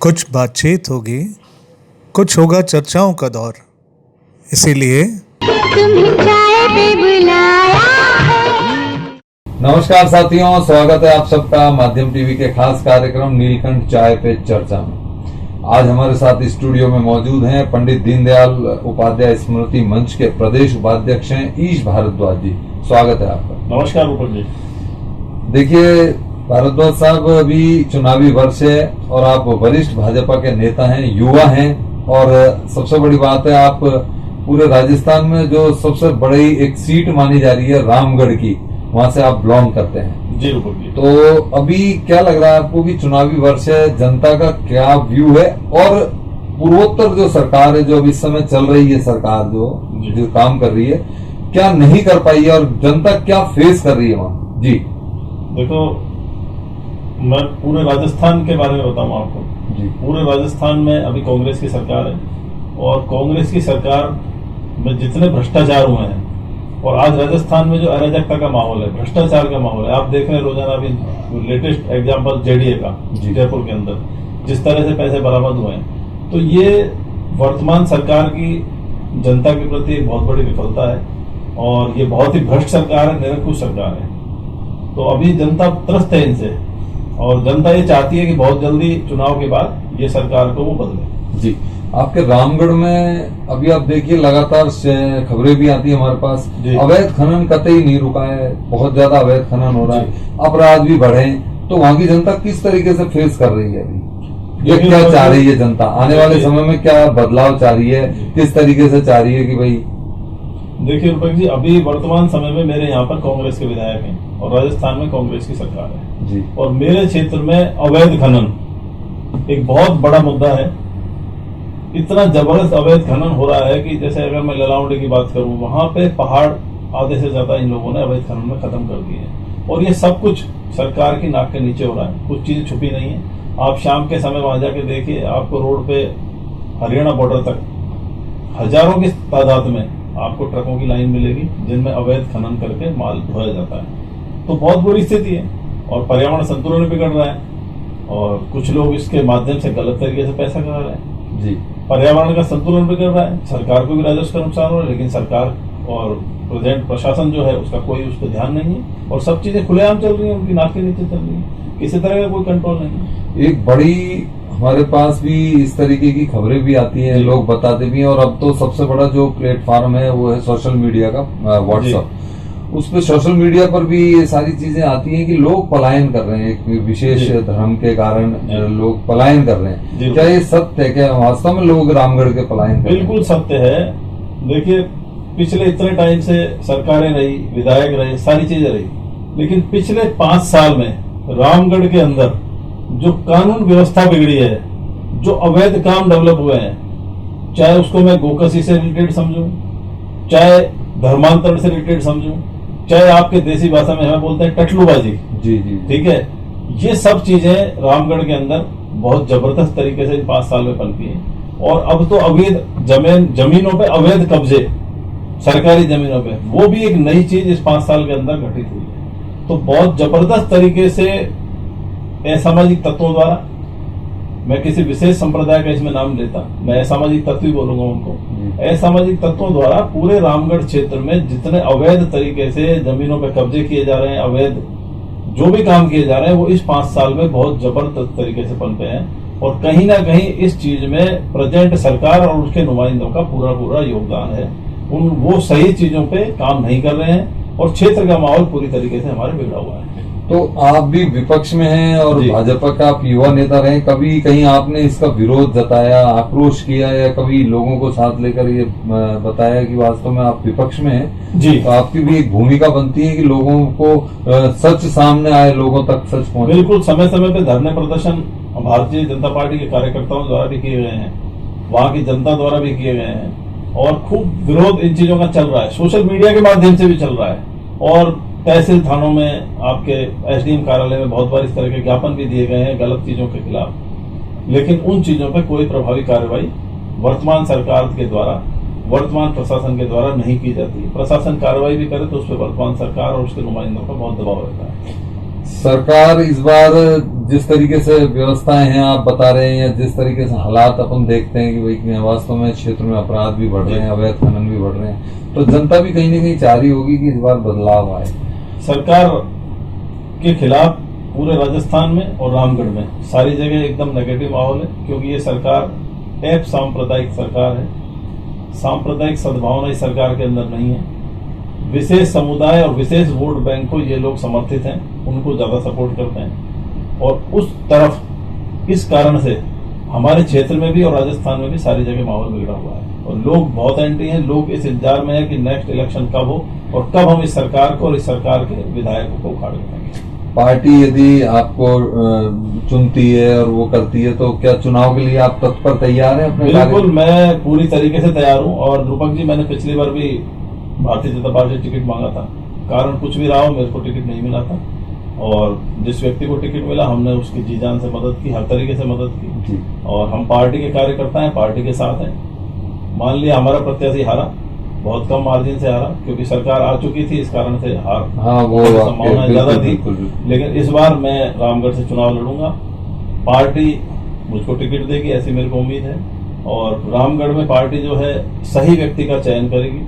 कुछ बातचीत होगी, कुछ होगा चर्चाओं का दौर, इसीलिए तुम्हें चाय पे बुलाया है। नमस्कार साथियों, स्वागत है आप सबका माध्यम टीवी के खास कार्यक्रम नीलकंठ चाय पे चर्चा में। आज हमारे साथ स्टूडियो में मौजूद हैं पंडित दीनदयाल उपाध्याय स्मृति मंच के प्रदेश उपाध्यक्ष हैं ईश भारद्वाज जी। स्वागत है आपका। नमस्कार रूपक जी। देखिए भारद्वाज साहब, अभी चुनावी वर्ष है और आप वरिष्ठ भाजपा के नेता हैं, युवा हैं, और सबसे बड़ी बात है आप पूरे राजस्थान में जो सबसे बड़ी एक सीट मानी जा रही है रामगढ़ की, वहां से आप बिलोंग करते हैं। जी रूपक जी। तो अभी क्या लग रहा है आपको कि चुनावी वर्ष है, जनता का क्या व्यू है, और पूर्वोत्तर जो सरकार है, जो अभी इस समय चल रही है सरकार, जो काम कर रही है, क्या नहीं कर पाई है और जनता क्या फेस कर रही है वहां? जी देखो, मैं पूरे राजस्थान के बारे में बताऊं आपको। जी। पूरे राजस्थान में अभी कांग्रेस की सरकार है और कांग्रेस की सरकार में जितने भ्रष्टाचार हुए हैं, और आज राजस्थान में जो अराजकता का माहौल है, भ्रष्टाचार का माहौल है, आप देख रहे हैं रोजाना। अभी लेटेस्ट एग्जांपल जेडीए का जयपुर के अंदर जिस तरह से पैसे बरामद हुए हैं, तो ये वर्तमान सरकार की जनता के प्रति एक बहुत बड़ी विफलता है और ये बहुत ही भ्रष्ट सरकार है, निरंकुश सरकार है। तो अभी जनता त्रस्त है इनसे और जनता ये चाहती है कि बहुत जल्दी चुनाव के बाद ये सरकार को वो बदले। जी। आपके रामगढ़ में अभी आप देखिए लगातार खबरें भी आती है हमारे पास, अवैध खनन कतई नहीं रुका है, बहुत ज्यादा अवैध खनन हो रहा है, अपराध भी बढ़े। तो वहां की जनता किस तरीके से फेस कर रही है अभी? ये क्या चाह रही है जनता? आने वाले समय में क्या बदलाव चाह रही है, किस तरीके से चाह रही है कि भाई? देखिए रूपक जी, अभी वर्तमान समय में मेरे यहाँ पर कांग्रेस के विधायक हैं और राजस्थान में कांग्रेस की सरकार है जी। और मेरे क्षेत्र में अवैध खनन एक बहुत बड़ा मुद्दा है। इतना जबरदस्त अवैध खनन हो रहा है कि जैसे अगर मैं ललाउंडे की बात करूं, वहां पे पहाड़ आधे से ज्यादा इन लोगों ने अवैध खनन में खत्म कर दिए हैं और ये सब कुछ सरकार की नाक के नीचे हो रहा है। कुछ चीजें छुपी नहीं है। आप शाम के समय वहां जाके देखिए, आपको रोड पे हरियाणा बॉर्डर तक हजारों की तादाद में आपको ट्रकों की लाइन मिलेगी जिनमें अवैध खनन करके माल ढोया जाता है। तो बहुत बुरी स्थिति है और पर्यावरण संतुलन बिगड़ रहा है और कुछ लोग इसके माध्यम से गलत तरीके से पैसा कमा रहे हैं जी। पर्यावरण का संतुलन बिगड़ रहा है, सरकार को भी राजस्व का नुकसान हो रहा है, लेकिन सरकार और प्रेजेंट प्रशासन जो है उसका कोई उस पर ध्यान नहीं है और सब चीजें खुलेआम चल रही है, उनकी नाक के नीचे चल रही है, किसी तरह का कोई कंट्रोल नहीं है। एक बड़ी हमारे पास भी इस तरीके की खबरें भी आती हैं, लोग बताते भी हैं, और अब तो सबसे बड़ा जो प्लेटफॉर्म है वो है सोशल मीडिया का, व्हाट्सएप। उस पे सोशल मीडिया पर भी ये सारी चीजें आती हैं कि लोग पलायन कर रहे हैं, एक विशेष धर्म के कारण लोग पलायन कर रहे हैं। क्या ये सत्य है? क्या वास्तव में लोग रामगढ़ के पलायन कर रहे हैं? बिल्कुल सत्य है। देखिए, पिछले इतने टाइम से सरकारें रही, विधायक रहे, सारी चीजें रही, लेकिन पिछले 5 साल में रामगढ़ के अंदर जो कानून व्यवस्था बिगड़ी है, जो अवैध काम डेवलप हुए हैं, चाहे उसको मैं गोकसी से रिलेटेड समझूं, चाहे धर्मांतरण से रिलेटेड समझूं, चाहे आपके देसी भाषा में हमें बोलते हैं टटलूबाजी, जी जी, ठीक है, ये सब चीजें रामगढ़ के अंदर बहुत जबरदस्त तरीके से इन 5 साल में पनपी हैं। और अब तो अवैध जमीनों पे अवैध कब्जे, सरकारी जमीनों पे, वो भी एक नई चीज इस 5 साल के अंदर घटित हुई है। तो बहुत जबरदस्त तरीके से असामाजिक तत्वों द्वारा, मैं किसी विशेष संप्रदाय का इसमें नाम लेता, मैं असामाजिक तत्व ही बोलूंगा उनको, असामाजिक तत्वों द्वारा पूरे रामगढ़ क्षेत्र में जितने अवैध तरीके से जमीनों पर कब्जे किए जा रहे हैं, अवैध जो भी काम किए जा रहे हैं, वो इस 5 साल में बहुत जबरदस्त तरीके से पनपे हैं और कहीं ना कहीं इस चीज में प्रेजेंट सरकार और उसके नुमाइंदों का पूरा योगदान है। वो सही चीजों पे काम नहीं कर रहे हैं और क्षेत्र का माहौल पूरी तरीके से हमारे बिगड़ा हुआ है। तो आप भी विपक्ष में हैं और भाजपा का आप युवा नेता रहे, कभी कहीं आपने इसका विरोध जताया, आक्रोश किया, या कभी लोगों को साथ लेकर ये बताया कि वास्तव में आप विपक्ष में हैं जी? तो आपकी भी एक भूमिका बनती है कि लोगों को सच सामने आए, लोगों तक सच पहुंचे। बिल्कुल, समय समय पे धरने प्रदर्शन भारतीय जनता पार्टी के कार्यकर्ताओं द्वारा भी किए गए हैं, वहां की जनता द्वारा भी किए गए हैं और खूब विरोध इन चीजों का चल रहा है, सोशल मीडिया के माध्यम से भी चल रहा है और तहसील थानों में, आपके एसडीएम कार्यालय में बहुत बार इस तरह के ज्ञापन भी दिए गए हैं गलत चीजों के खिलाफ, लेकिन उन चीजों पर कोई प्रभावी कार्रवाई वर्तमान सरकार के द्वारा, वर्तमान प्रशासन के द्वारा नहीं की जाती। प्रशासन कार्रवाई भी करे तो उस पर वर्तमान सरकार और उसके नुमाइंदों का बहुत दबाव रहता है। सरकार इस बार जिस तरीके से व्यवस्थाएं हैं आप बता रहे हैं, या जिस तरीके से हालात अपन देखते हैं कि भाई वास्तव में क्षेत्र में अपराध भी बढ़ रहे हैं, अवैध खनन भी बढ़ रहे हैं, तो जनता भी कहीं ना कहीं चाह रही होगी कि इस बार बदलाव आए। सरकार के खिलाफ पूरे राजस्थान में और रामगढ़ में सारी जगह एकदम नेगेटिव माहौल है, क्योंकि ये सरकार ऐप सांप्रदायिक सरकार है। सांप्रदायिक सद्भावना इस सरकार के अंदर नहीं है। विशेष समुदाय और विशेष वोट बैंक को ये लोग समर्थित हैं, उनको ज्यादा सपोर्ट करते हैं, और उस तरफ इस कारण से हमारे क्षेत्र में भी और राजस्थान में भी सारी जगह माहौल बिगड़ा हुआ है, और लोग बहुत एंटी हैं। लोग इस इंतजार में है कि नेक्स्ट इलेक्शन कब हो और कब हम इस सरकार को और इस सरकार के विधायकों को उखाड़ देंगे। पार्टी यदि आपको चुनती है और वो करती है, तो क्या चुनाव के लिए आप तत्पर तैयार हैं अपने? बिल्कुल, मैं पूरी तरीके से तैयार हूं। और रूपक जी, मैंने पिछली बार भी भारतीय जनता पार्टी टिकट मांगा था, कारण कुछ भी रहा हो मेरे को टिकट नहीं मिला था, और जिस व्यक्ति को टिकट मिला हमने उसकी जी जान से मदद की, हर तरीके से मदद की, और हम पार्टी के कार्यकर्ता हैं, पार्टी के साथ हैं। मान लिया हमारा प्रत्याशी हारा, बहुत कम मार्जिन से हारा, क्योंकि सरकार आ चुकी थी, इस कारण से हार संभावना ज्यादा थी। लेकिन इस बार मैं रामगढ़ से चुनाव लड़ूंगा, पार्टी मुझको टिकट देगी ऐसी मेरे को उम्मीद है, और रामगढ़ में पार्टी जो है सही व्यक्ति का चयन करेगी,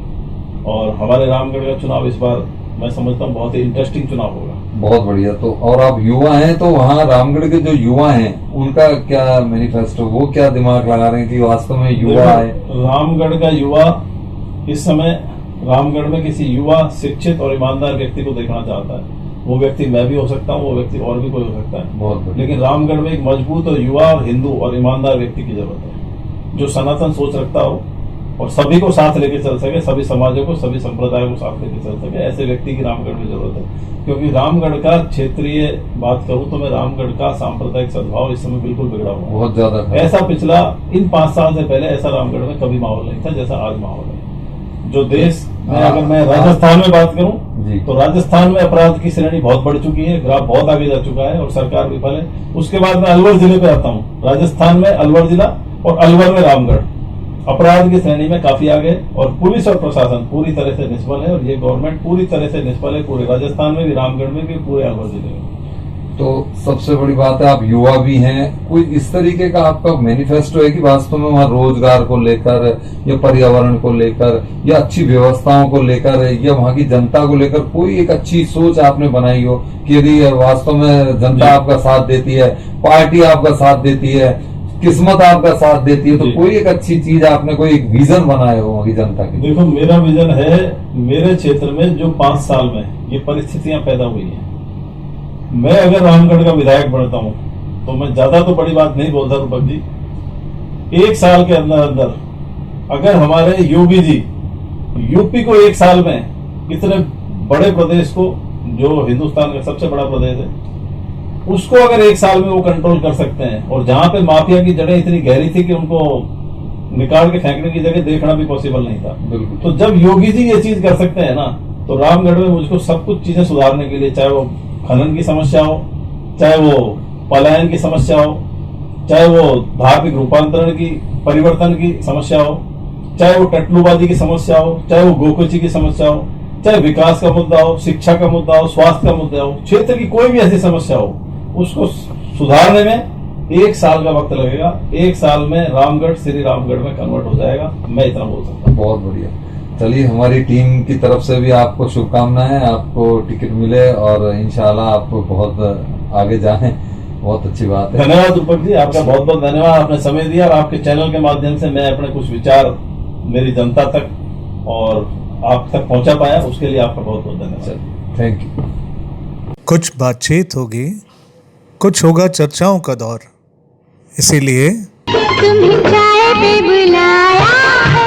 और हमारे रामगढ़ का चुनाव इस बार मैं समझता हूँ बहुत ही इंटरेस्टिंग चुनाव होगा। बहुत बढ़िया। तो और आप युवा हैं, तो वहाँ रामगढ़ के जो युवा हैं उनका क्या मैनिफेस्टो, वो क्या दिमाग लगा रहे हैं कि वास्तव में युवा है? रामगढ़ का युवा इस समय रामगढ़ में किसी युवा शिक्षित और ईमानदार व्यक्ति को देखना चाहता है। वो व्यक्ति मैं भी हो सकता हूँ, वो व्यक्ति और भी कोई हो सकता है, बहुत। लेकिन रामगढ़ में एक मजबूत और युवा और हिंदू और ईमानदार व्यक्ति की जरूरत है, जो सनातन सोच रखता हो और सभी को साथ लेके चल सके, सभी समाजों को, सभी संप्रदायों को साथ लेके चल सके। ऐसे व्यक्ति की रामगढ़ में जरूरत है, क्योंकि रामगढ़ का क्षेत्रीय बात करूं तो मैं रामगढ़ का सांप्रदायिक सद्भाव इस समय बिल्कुल बिगड़ा हुआ है, बहुत ज्यादा। ऐसा पिछला इन 5 साल से पहले ऐसा रामगढ़ में कभी माहौल नहीं था जैसा आज माहौल है। जो देश में अगर मैं राजस्थान में बात करूं तो राजस्थान में अपराध की श्रेणी बहुत बढ़ चुकी है, ग्राफ बहुत आगे जा चुका है, और सरकार विफल है। उसके बाद मैं अलवर जिले पे आता हूँ। राजस्थान में अलवर जिला और अलवर में रामगढ़ अपराध की श्रेणी में काफी आगे, और पुलिस और प्रशासन पूरी तरह से निष्फल है, और ये गवर्नमेंट पूरी तरह से निष्फल है, पूरे राजस्थान में भी, रामगढ़ में भी, पूरे अलवर जिले में। तो सबसे बड़ी बात है आप युवा भी हैं, कोई इस तरीके का आपका मैनिफेस्टो है कि वास्तव में वहाँ रोजगार को लेकर या पर्यावरण को लेकर या अच्छी व्यवस्थाओं को लेकर या वहाँ की जनता को लेकर कोई एक अच्छी सोच आपने बनाई हो कि यदि वास्तव में जनता आपका साथ देती है, पार्टी आपका साथ देती है, किस्मत आपका साथ देती है, तो कोई एक अच्छी चीज आपने कोई एक विजन बनाया हो वहाँ की जनता की? देखो, मेरा विजन है, मेरे क्षेत्र में जो 5 साल में ये परिस्थितियां पैदा हुई हैं, मैं अगर रामगढ़ का विधायक बनता हूं तो मैं ज्यादा तो बड़ी बात नहीं बोलता रूपक जी, 1 साल के अंदर अंदर अगर हमारे योगी जी यूपी को 1 साल में इतने बड़े प्रदेश को, जो हिंदुस्तान का सबसे बड़ा प्रदेश है, उसको अगर 1 साल में वो कंट्रोल कर सकते हैं, और जहां पे माफिया की जड़ें इतनी गहरी थी कि उनको निकाल के फेंकने की जगह देखना भी पॉसिबल नहीं था, तो जब योगी जी ये चीज कर सकते हैं ना, तो रामगढ़ में मुझको सब कुछ चीजें सुधारने के लिए, चाहे वो खनन की समस्या हो, चाहे वो पलायन की समस्या हो, चाहे वो धार्मिक रूपांतरण की परिवर्तन की समस्या हो, चाहे वो टटलूबाजी की समस्या हो, चाहे वो गोकुची की समस्या हो, चाहे विकास का मुद्दा हो, शिक्षा का मुद्दा हो, स्वास्थ्य का मुद्दा हो, क्षेत्र की कोई भी ऐसी समस्या हो, उसको सुधारने में 1 साल का वक्त लगेगा। 1 साल में रामगढ़ श्री रामगढ़ में कन्वर्ट हो जाएगा, मैं इतना बोल सकता हूँ। बहुत बढ़िया। चलिए, हमारी टीम की तरफ से भी आपको शुभकामनाएं, आपको टिकट मिले और इंशाल्लाह आप बहुत आगे जाएं, बहुत अच्छी बात है। धन्यवाद रूपक जी, आपका बहुत बहुत धन्यवाद, आपने समय दिया, और आपके चैनल के माध्यम से मैं अपने कुछ विचार मेरी जनता तक और आप तक पहुंचा पाया, उसके लिए आपका बहुत बहुत धन्यवाद। Thank you. कुछ बातचीत होगी, कुछ होगा चर्चाओं का दौर, इसीलिए तुम्हें चाय पे बुलाया है।